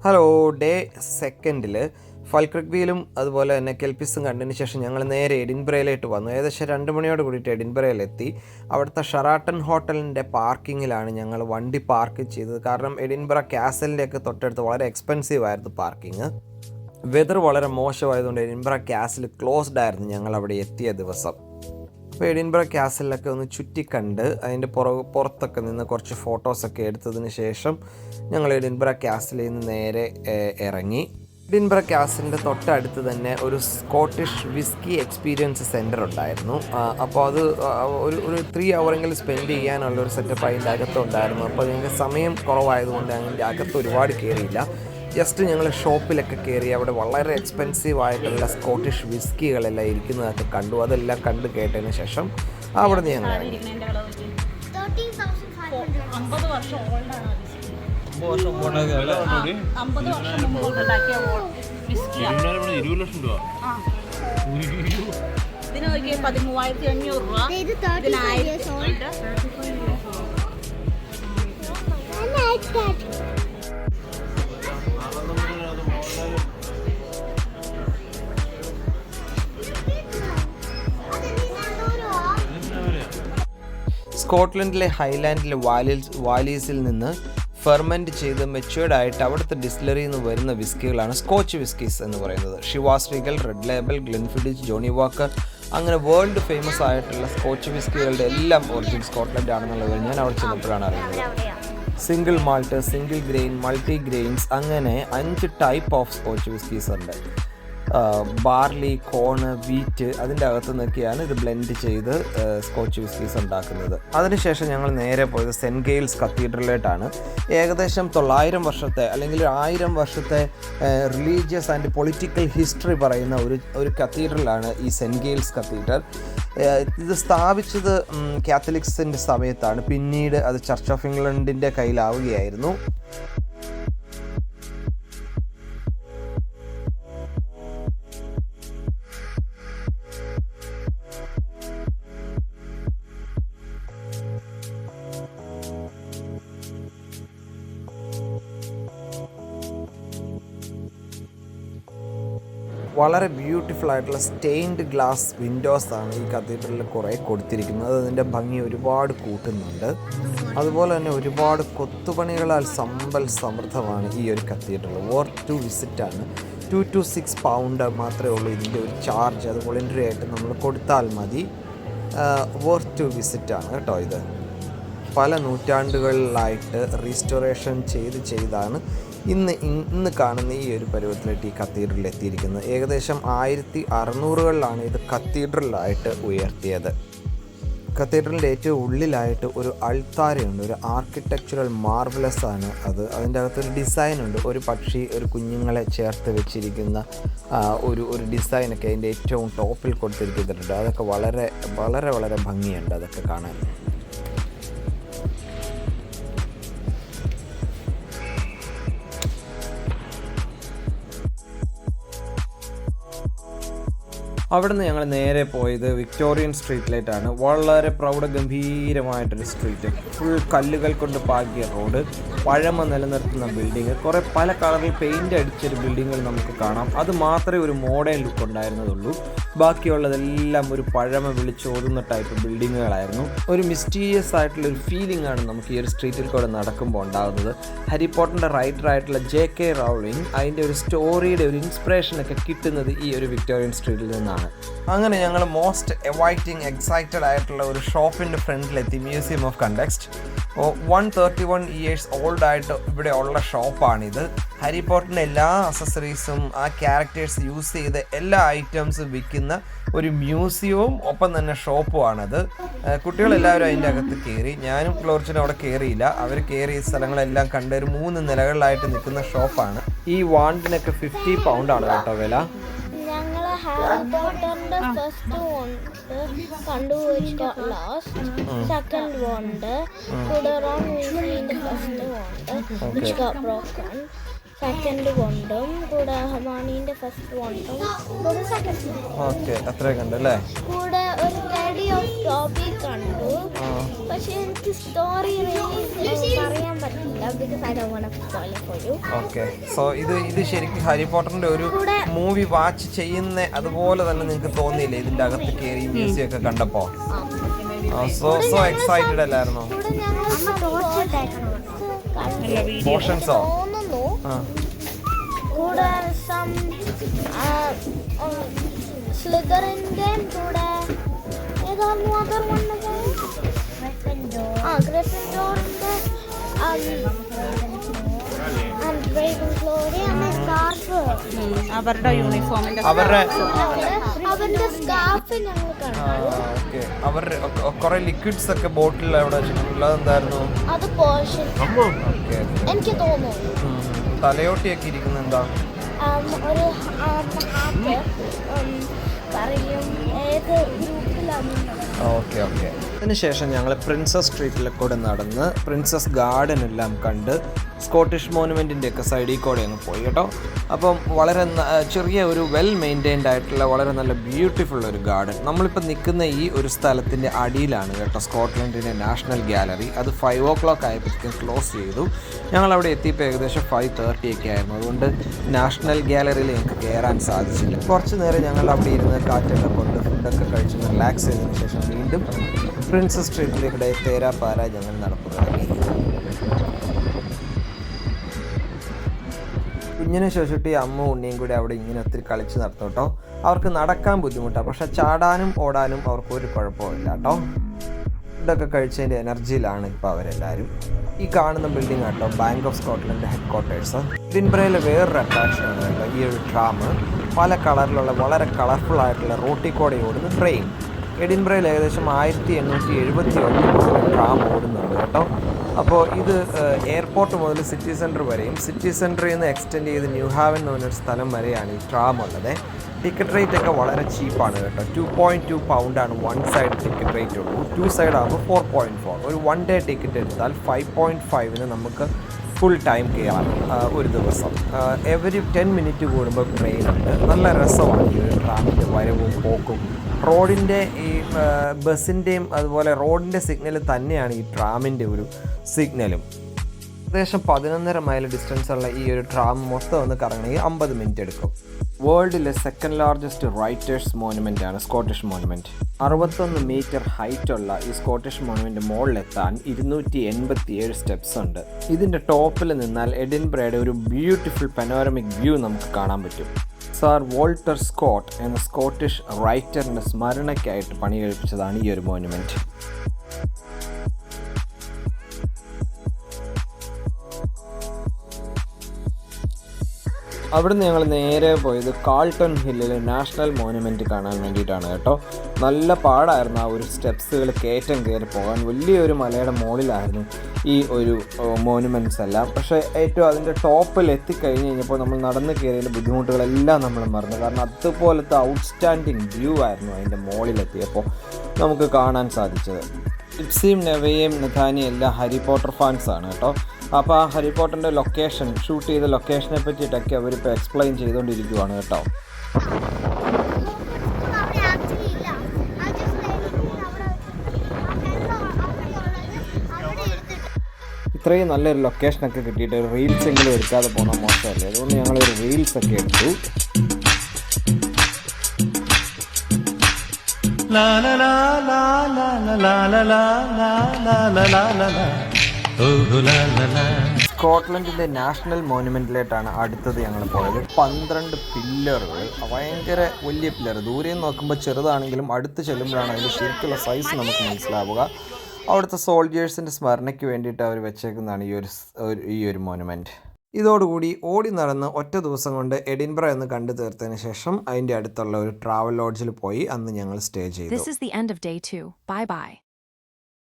Hello, day സെക്കൻഡിൽ ഫൽക്രിക്ബിയിലും അതുപോലെ തന്നെ കെൽപിസും കണ്ടതിന് ശേഷം ഞങ്ങൾ നേരെ എഡിൻബറയിലേക്ക് വന്നു. ഏകദേശം 2 മണിയോട് കൂടിയിട്ട് എഡിൻബറയിലെത്തി. അവിടുത്തെ ഷെറാട്ടൺ ഹോട്ടലിൻ്റെ പാർക്കിങ്ങിലാണ് ഞങ്ങൾ വണ്ടി പാർക്ക് ചെയ്തത്. കാരണം എഡിൻബറ കാസലിൻ്റെയൊക്കെ തൊട്ടടുത്ത് വളരെ എക്സ്പെൻസീവ് ആയിരുന്നു പാർക്കിങ്. വെതർ വളരെ മോശമായതുകൊണ്ട് എഡിൻബറ കാസിൽ ക്ലോസ്ഡ് ആയിരുന്നു ഞങ്ങൾ അവിടെ എത്തിയ ദിവസം. അപ്പോൾ എഡിൻബറ കാസലിലൊക്കെ ഒന്ന് ചുറ്റിക്കണ്ട് അതിൻ്റെ പുറത്തൊക്കെ നിന്ന് കുറച്ച് ഫോട്ടോസൊക്കെ എടുത്തതിന് ശേഷം ഞങ്ങൾ എഡിൻബറ കാസലിൽ നിന്ന് നേരെ ഇറങ്ങി. എഡിൻബറ കാസലിൻ്റെ തൊട്ടടുത്ത് തന്നെ ഒരു സ്കോട്ടിഷ് വിസ്കി എക്സ്പീരിയൻസ് സെൻറ്റർ ഉണ്ടായിരുന്നു. അപ്പോൾ അത് ഒരു 3 ഹവറെങ്കിലും സ്പെൻഡ് ചെയ്യാനുള്ളൊരു സെറ്റപ്പ് അതിൻ്റെ അകത്തുണ്ടായിരുന്നു. അപ്പോൾ ഞങ്ങൾക്ക് സമയം കുറവായതുകൊണ്ട് അതിൻ്റെ അകത്ത് ഒരുപാട് കയറിയില്ല. ജസ്റ്റ് ഞങ്ങൾ ഷോപ്പിലൊക്കെ കയറി അവിടെ വളരെ എക്സ്പെൻസീവ് ആയിട്ടുള്ള സ്കോട്ടിഷ് വിസ്കികളെല്ലാം ഇരിക്കുന്നതൊക്കെ കണ്ടു. അതെല്ലാം കണ്ട് കേട്ടതിന് ശേഷം അവിടെ നിന്ന് ഞങ്ങൾ സ്കോട്ട്ലൻഡിലെ ഹൈലാൻഡിലെ വാലീസിൽ നിന്ന് ഫെർമെൻറ്റ് ചെയ്ത് മെച്യൂർഡ് ആയിട്ട് അവിടുത്തെ ഡിസ്റ്റിലറിയിൽ നിന്ന് വരുന്ന വിസ്കികളാണ് സ്കോച്ച് വിസ്കീസ് എന്ന് പറയുന്നത്. Chivas Regal, red label, Glenfiddich, Johnnie Walker, അങ്ങനെ വേൾഡ് ഫേമസ് ആയിട്ടുള്ള സ്കോച്ച് വിസ്കികളുടെ എല്ലാം ഒറിജിൻ സ്കോട്ട്ലൻഡ് ആണെന്നുള്ളത് ഞാൻ അവിടെ ചെന്നപ്പോഴാണ് അറിയുന്നത്. Single malt, single grain, multi grains, അങ്ങനെ 5 ടൈപ്പ് ഓഫ് സ്കോച്ച് വിസ്കീസ് ഉണ്ട്. ബാർലി, കോണ്, വീറ്റ്, അതിൻ്റെ അകത്തു നിന്നൊക്കെയാണ് ഇത് ബ്ലെൻഡ് ചെയ്ത് സ്കോച്ച് വിസ്കീസ് ഉണ്ടാക്കുന്നത്. അതിനുശേഷം ഞങ്ങൾ നേരെ പോയത് സെൻറ്റ് ഗെയിൽസ് കത്തീഡ്രലിലേട്ടാണ്. ഏകദേശം 900 വർഷത്തെ അല്ലെങ്കിൽ 1000 വർഷത്തെ റിലീജിയസ് ആൻഡ് പൊളിറ്റിക്കൽ ഹിസ്റ്ററി പറയുന്ന ഒരു കത്തീഡ്രലാണ് ഈ സെൻറ്റ് ഗെയിൽസ് കത്തീഡ്രൽ. ഇത് സ്ഥാപിച്ചത് കാത്തലിക്സിൻ്റെ സമയത്താണ്. പിന്നീട് അത് ചർച്ച് ഓഫ് ഇംഗ്ലണ്ടിൻ്റെ കയ്യിലാവുകയായിരുന്നു. വളരെ ബ്യൂട്ടിഫുൾ ആയിട്ടുള്ള സ്റ്റെയിൻഡ് ഗ്ലാസ് വിൻഡോസാണ് ഈ കത്തീഡ്രലിൽ കുറേ കൊടുത്തിരിക്കുന്നത്. അതിൻ്റെ ഭംഗി ഒരുപാട് കൂട്ടുന്നുണ്ട്. അതുപോലെ തന്നെ ഒരുപാട് കൊത്തുപണികളാൽ സമ്പൽ സമൃദ്ധമാണ് ഈ ഒരു കത്തീഡ്രൽ. വർത്ത് ടു വിസിറ്റാണ്. 2 to 6 പൗണ്ട് മാത്രമേ ഉള്ളൂ ഇതിൻ്റെ ഒരു ചാർജ്. അത് വോളണ്ടറി ആയിട്ട് നമ്മൾ കൊടുത്താൽ മതി. വർത്ത് ടു വിസിറ്റാണ് കേട്ടോ. ഇത് പല നൂറ്റാണ്ടുകളിലായിട്ട് റീസ്റ്റോറേഷൻ ചെയ്താണ് ഇന്ന് കാണുന്ന ഈ ഒരു പരുവത്തിലേക്ക് ഈ കത്തീഡ്രൽ എത്തിയിരിക്കുന്നത്. ഏകദേശം 1600കളിലാണ് ഇത് കത്തീഡ്രലായിട്ട് ഉയർത്തിയത്. കത്തീഡ്രലിൻ്റെ ഏറ്റവും ഉള്ളിലായിട്ട് ഒരു അൾത്താരയുണ്ട്. ഒരു ആർക്കിടെക്ചറൽ മാർവലസ് ആണ് അത്. അതിൻ്റെ അകത്തൊരു ഡിസൈനുണ്ട്. ഒരു പക്ഷി ഒരു കുഞ്ഞുങ്ങളെ ചേർത്ത് വെച്ചിരിക്കുന്ന ഒരു ഡിസൈനൊക്കെ അതിൻ്റെ ഏറ്റവും ടോപ്പിൽ കൊടുത്തിരിക്കുന്നുണ്ട്. അതൊക്കെ വളരെ വളരെ വളരെ ഭംഗിയുണ്ട് അതൊക്കെ കാണാൻ. അവിടെ നിന്ന് ഞങ്ങൾ നേരെ പോയത് വിക്ടോറിയൻ സ്ട്രീറ്റിലേക്കാണ്. വളരെ പ്രൗഢഗംഭീരമായിട്ടൊരു സ്ട്രീറ്റ്, ഫുൾ കല്ലുകൾ കൊണ്ട് പാകിയ റോഡ്, പഴമ നിലനിർത്തുന്ന ബിൽഡിങ്, കുറേ പല കളറിൽ പെയിൻ്റ് അടിച്ചൊരു ബിൽഡിങ്ങുകൾ നമുക്ക് കാണാം. അത് മാത്രമേ ഒരു മോഡേൺ ലുക്ക് ഉണ്ടായിരുന്നതുള്ളൂ. ബാക്കിയുള്ളതെല്ലാം ഒരു പഴമ വിളിച്ചോതുന്ന ടൈപ്പ് ബിൽഡിങ്ങുകളായിരുന്നു. ഒരു മിസ്റ്റീരിയസ് ആയിട്ടുള്ള ഒരു ഫീലിംഗ് ആണ് നമുക്ക് ഈ ഒരു സ്ട്രീറ്റിൽ കൂടെ നടക്കുമ്പോൾ ഉണ്ടാകുന്നത്. ഹാരി പോട്ടറിൻ്റെ റൈറ്ററായിട്ടുള്ള JK റൗളിംഗ് അതിൻ്റെ ഒരു സ്റ്റോറിയുടെ ഒരു ഇൻസ്പിറേഷനൊക്കെ കിട്ടുന്നത് ഈ ഒരു വിക്ടോറിയൻ സ്ട്രീറ്റിൽ നിന്നാണ്. അങ്ങനെ ഞങ്ങൾ മോസ്റ്റ് എക്സൈറ്റഡ് ആയിട്ടുള്ള ഒരു ഷോപ്പിൻ്റെ ഫ്രണ്ടിലെത്തി. Museum of context. 131 years old ആയിട്ട് ഇവിടെ ഉള്ള ഷോപ്പാണിത്. ഹാരി പോട്ടറിൻ്റെ എല്ലാ അക്സസറീസും ആ ക്യാരക്ടേഴ്സ് യൂസ് ചെയ്ത എല്ലാ ഐറ്റംസും വിൽക്കുന്ന ഒരു മ്യൂസിയവും ഒപ്പം തന്നെ ഷോപ്പുമാണത്. കുട്ടികളെല്ലാവരും അതിൻ്റെ അകത്ത് കയറി. ഞാനും ഫ്ലോർച്ചിനും അവിടെ കയറിയില്ല. അവർ കയറിയ സ്ഥലങ്ങളെല്ലാം കണ്ട് ഒരു 3 നിലകളിലായിട്ട് നിൽക്കുന്ന ഷോപ്പാണ്. ഈ വാണ്ടിനൊക്കെ 50 പൗണ്ടാണ് കേട്ടോ വില. Harry Potter's first wand, Pandu which got lost. Second wand, Kudaran we see the first wand, which got broken. Second കൊണ്ടും കൂടെ ഹമാനീൻ്റെ ഫസ്റ്റ് കൊണ്ടും കൂടെ സെക്കൻഡ് ഓക്കെ, അത്രയൊക്കെ ഉണ്ട് അല്ലേ? കൂടെ ഒരു സ്റ്റഡി ഓഫ് ടോപ്പി കണ്ടു. പക്ഷെ എനിക്ക് സ്റ്റോറി പറയാൻ പറ്റില്ല, because I don't want to spoil for you. Okay, so ഇത് ശരിക്കും ഹാരി പോട്ടറിന്റെ ഒരു മൂവി വാച്ച് ചെയ്യുന്ന അതുപോലെ തന്നെ നിങ്ങൾക്ക് തോന്നിയില്ലേ ഇതിന്റെ അകത്ത് കയറി മ്യൂസിയം ഒക്കെ കണ്ടപ്പോ? സോ എക്സൈറ്റഡ് അല്ലായിരുന്നോ? പോർഷൻസോ? കൂടെ സ്ലിതറിൻ്റെയും കൂടെ ഏതായിരുന്നു അതർ ഗ്രിഫിൻഡോറിൻ്റെ അവരുടെ യൂണിഫോമിന്റെ അവന്റെ സ്കാർഫ് ഞങ്ങൾ കണ്ടു. അവരുടെ കുറെ ലിക്വിഡ്സ് ഒക്കെ ബോട്ടിൽ അവിടെ വെച്ചിട്ടുണ്ടല്ലോ, അതെന്തായിരുന്നു? അത് പോർഷൻ എനിക്ക് തോന്നുന്നു. തലയോട്ടിയൊക്കെ ഇരിക്കുന്ന എന്താ? ഒരു ഹാറ്റ് പറയും ഏത് ഗ്രൂപ്പിലാണ്. ഓക്കെ. അതിനുശേഷം ഞങ്ങൾ പ്രിൻസസ് സ്ട്രീറ്റിൽ കൂടെ നടന്ന് പ്രിൻസസ് ഗാർഡൻ എല്ലാം കണ്ട് സ്കോട്ടിഷ് മോണുമെൻറ്റിൻ്റെ ഒക്കെ സൈഡിൽ കൂടെ അങ്ങ് പോയി കേട്ടോ. അപ്പം വളരെ ചെറിയ ഒരു വെൽ മെയിൻറ്റൈൻഡ് ആയിട്ടുള്ള വളരെ നല്ല ബ്യൂട്ടിഫുൾ ഒരു ഗാർഡൻ. നമ്മളിപ്പോൾ നിൽക്കുന്ന ഈ ഒരു സ്ഥലത്തിൻ്റെ അടിയിലാണ് കേട്ടോ സ്കോട്ട്ലൻഡിൻ്റെ നാഷണൽ ഗാലറി. അത് 5 o'clock ആയപ്പോഴത്തേക്കും ക്ലോസ് ചെയ്തു. ഞങ്ങളവിടെ എത്തിയപ്പോൾ ഏകദേശം 5:30 ഒക്കെ ആയിരുന്നു. അതുകൊണ്ട് നാഷണൽ ഗാലറിയിൽ ഞങ്ങൾക്ക് കയറാൻ സാധിച്ചില്ല. കുറച്ച് നേരം ഞങ്ങൾ അവിടെ ഇരുന്ന് കാറ്റൊക്കെ കൊണ്ട് ഫുഡൊക്കെ കഴിച്ച് റിലാക്സ് ചെയ്തതിന് ശേഷം വീണ്ടും പ്രിൻസസ് സ്ട്രീറ്റിലേക്കിടെ തേരാപ്പാര ഞങ്ങൾ നടന്നു തുടങ്ങി. കുഞ്ഞിനെ ശേഷിട്ട് അമ്മ ഉണ്ണിയും കൂടി അവിടെ ഇങ്ങനെ ഒത്തിരി കളിച്ച് നടത്തും കേട്ടോ. അവർക്ക് നടക്കാൻ ബുദ്ധിമുട്ടാണ്, പക്ഷെ ചാടാനും ഓടാനും അവർക്ക് ഒരു കുഴപ്പമില്ല കേട്ടോ. ഫുഡൊക്കെ കഴിച്ചതിൻ്റെ എനർജിയിലാണ് ഇപ്പോൾ അവരെല്ലാവരും. ഈ കാണുന്ന ബിൽഡിംഗ് ആട്ടോ bank of Scotland headquarters. എഡിൻബറയിലെ വേറൊരു അട്രാക്ഷനാണ് കേട്ടോ ഈ ഒരു ട്രാം. പല കളറിലുള്ള വളരെ കളർഫുൾ ആയിട്ടുള്ള റോട്ടിൽ കൂടെ ഓടുന്ന ട്രെയിൻ. എഡിൻബറയിൽ ഏകദേശം 1871 ട്രാം ഓടുന്നുണ്ട് കേട്ടോ. അപ്പോൾ ഇത് എയർപോർട്ട് മുതൽ സിറ്റി സെൻറ്റർ വരെയും സിറ്റി സെൻറ്ററിൽ നിന്ന് എക്സ്റ്റെൻഡ് ചെയ്ത് ന്യൂ ഹാവൻ എന്ന് പറഞ്ഞൊരു സ്ഥലം വരെയാണ് ഈ ട്രാം ഉള്ളത്. ടിക്കറ്റ് റേറ്റ് ഒക്കെ വളരെ ചീപ്പാണ് കേട്ടോ. 2.2 പൗണ്ടാണ് 1 സൈഡ് ടിക്കറ്റ് റേറ്റ് ഉള്ളൂ. 2 സൈഡ് ആകുമ്പോൾ 4.4. ഒരു 1 ഡേ ടിക്കറ്റ് എടുത്താൽ 5.5 നമുക്ക് ഫുൾ ടൈം കയറാം ഒരു ദിവസം. എവരി 10 മിനിറ്റ് കൂടുമ്പോൾ ട്രെയിൻ ഉണ്ട്. നല്ല രസമാണ് ഈ ഒരു ട്രാമിൻ്റെ വരവും പോക്കും. റോഡിൻ്റെ ഈ ബസ്സിൻ്റെയും അതുപോലെ റോഡിൻ്റെ സിഗ്നൽ തന്നെയാണ് ഈ ട്രാമിൻ്റെ ഒരു സിഗ്നലും. ഏകദേശം 11.5 മൈൽ ഡിസ്റ്റൻസ് ഉള്ള ഈ ഒരു ട്രാം മൊത്തം ഒന്ന് കറങ്ങണമെങ്കിൽ 50 മിനിറ്റ് എടുക്കും. വേൾഡിലെ സെക്കൻഡ് ലാർജസ്റ്റ് റൈറ്റേഴ്സ് മോണുമെൻ്റ് ആണ് സ്കോട്ടിഷ് മോണുമെൻറ്റ്. 61 മീറ്റർ ഹൈറ്റുള്ള ഈ സ്കോട്ടിഷ് മോണുമെൻ്റ് മുകളിലെത്താൻ 287 സ്റ്റെപ്സ് ഉണ്ട്. ഇതിൻ്റെ ടോപ്പിൽ നിന്നാൽ എഡിൻബറയുടെ ഒരു ബ്യൂട്ടിഫുൾ പനോരമിക് വ്യൂ നമുക്ക് കാണാൻ പറ്റും. സർ വോൾട്ടർ സ്കോട്ട് എന്ന സ്കോട്ടിഷ് റൈറ്ററിൻ്റെ സ്മരണയ്ക്കായിട്ട് പണി കഴിപ്പിച്ചതാണ് ഈ ഒരു മോണുമെൻറ്റ്. അവിടുന്ന് ഞങ്ങൾ നേരെ പോയത് കാൾട്ടൺ ഹില്ലിലെ നാഷണൽ മോണുമെൻറ്റ് കാണാൻ വേണ്ടിയിട്ടാണ് കേട്ടോ. നല്ല പാടായിരുന്നു ആ ഒരു സ്റ്റെപ്സുകൾ കയറ്റം കയറി പോകാൻ. വലിയൊരു മലയുടെ മുകളിലായിരുന്നു ഈ ഒരു മോണുമെൻറ്റ്സ് എല്ലാം. പക്ഷേ ഏറ്റവും അതിൻ്റെ ടോപ്പിൽ എത്തിക്കഴിഞ്ഞ് കഴിഞ്ഞപ്പോൾ നമ്മൾ നടന്ന് കയറിയതിൻ്റെ ബുദ്ധിമുട്ടുകളെല്ലാം നമ്മൾ മറന്നു. കാരണം അതുപോലത്തെ ഔട്ട്സ്റ്റാൻഡിങ് വ്യൂ ആയിരുന്നു അതിൻ്റെ മുകളിലെത്തിയപ്പോൾ നമുക്ക് കാണാൻ സാധിച്ചത്. ഇപ്സിയും നെവയും നഥാനിയും എല്ലാം ഹാരി പോട്ടർ ഫാൻസാണ് കേട്ടോ. അപ്പോൾ ആ ഹാരി പോട്ടറിൻ്റെ ലൊക്കേഷൻ ഷൂട്ട് ചെയ്ത ലൊക്കേഷനെ പറ്റിയിട്ടൊക്കെ അവരിപ്പോൾ എക്സ്പ്ലെയിൻ ചെയ്തുകൊണ്ടിരിക്കുകയാണ് കേട്ടോ. ഇത്രയും നല്ലൊരു ലൊക്കേഷനൊക്കെ കിട്ടിയിട്ട് ഒരു റീൽസ് എങ്കിലും എടുക്കാതെ പോകണം മോശമല്ലേ. അതുകൊണ്ട് ഞങ്ങളൊരു റീൽസൊക്കെ എടുത്തു. സ്കോട്ട്ലൻഡിൻ്റെ നാഷണൽ മോണുമെൻറ്റിലേട്ടാണ് അടുത്തത് ഞങ്ങൾ പോയത്. 12 പില്ലറുകൾ, ഭയങ്കര വലിയ പില്ലർ. ദൂരെ നോക്കുമ്പോൾ ചെറുതാണെങ്കിലും അടുത്ത് ചെല്ലുമ്പോഴാണ് അതിൻ്റെ ശരിക്കുള്ള സൈസ് നമുക്ക് മനസ്സിലാവുക. അവിടുത്തെ സോൾജേഴ്സിൻ്റെ സ്മരണയ്ക്ക് വേണ്ടിയിട്ട് അവർ വെച്ചേക്കുന്നതാണ് ഈ ഒരു മോണുമെൻറ്റ്. ഇതോടുകൂടി ഓടി നടന്ന് ഒറ്റ ദിവസം കൊണ്ട് എഡിൻബറ എന്ന് കണ്ടു തീർത്തതിന് ശേഷം അതിൻ്റെ അടുത്തുള്ള ഒരു ട്രാവൽ ലോഡ്ജിൽ പോയി അന്ന് ഞങ്ങൾ സ്റ്റേ ചെയ്തു. This is the end of day 2. Bye bye.